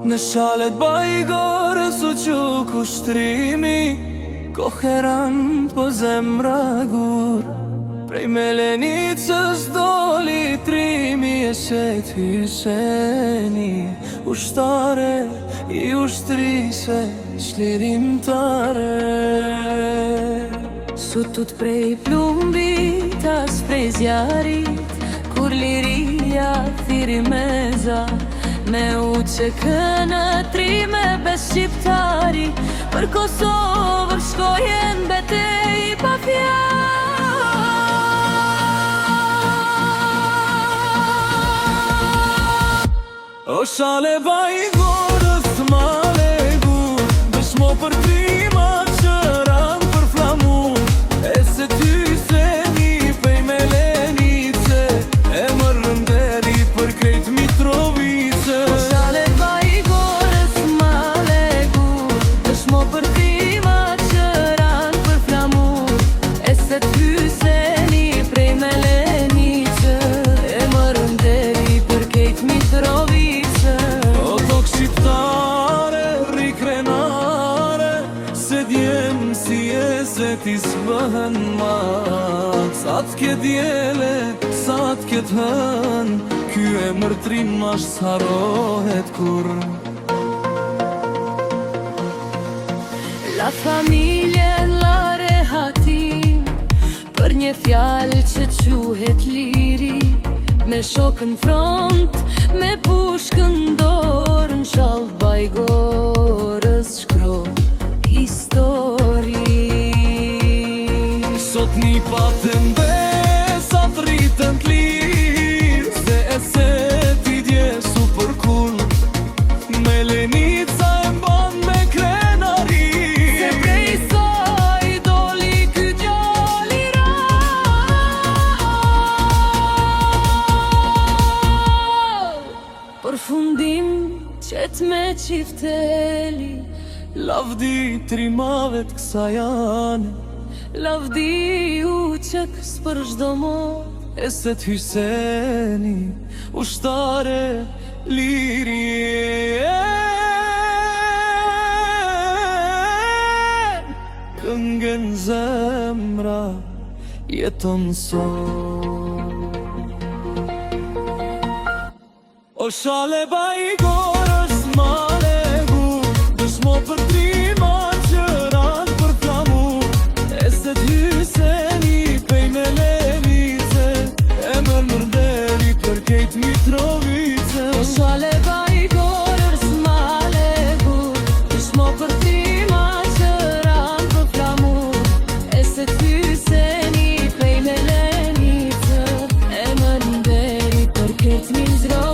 Në shalet bajgore su që kushtrimi, koherant po zemra gur. Prej Melenicës doli trimi e shet Hyseni, ushtare i ushtrise shlirimtare. Sutut prej plumbit as prej zjarit, kur liria thiri meza, me u që kënë trime bes shqiptari, për Kosovër shkojen betej pa fjalë. O shale bajgorës male gur, dëshmo për trima që ranë për flamur. E se ty se një pej Melenice, e më rënderi për krejt Mitrovice. O shale bajgorës male gur, dëshmo për trima që ranë për flamur. E se ty se një prej Melenice, e më rënderi për krejt Mitrovice. Se ti s'bëhen mat, sa t'ke djele, sa t'ke t'hën, ky e mërtrim mash s'harohet kur. La familje la rehatim, për një fjalë që quhet liri, me shokën front, me pushkën dorë, në shallë bajgorës shkro histori. Sot një patën besat rritën t'lirë, se e se ti dje super cool. Melenica e mban me krenari, se prej saj doli ky djali ra. Për fundim qet me qifteli, lavdi trimave t'ksa janë, lavdi u qëk s'për shdo mot. e se t'Hyseni, ushtare liri. Këngën zemra jeton sot. O shale bajgorës male gur, dëshmo për trima që ranë për flamur. E se t'Hyseni pej Melenice, e më mërderi për kejt Mitrovice. O shale bajgorës male gur, dëshmo për trima që ranë për flamur. E se t'Hyseni pej Melenice, e më mërderi për kejt Mitrovice.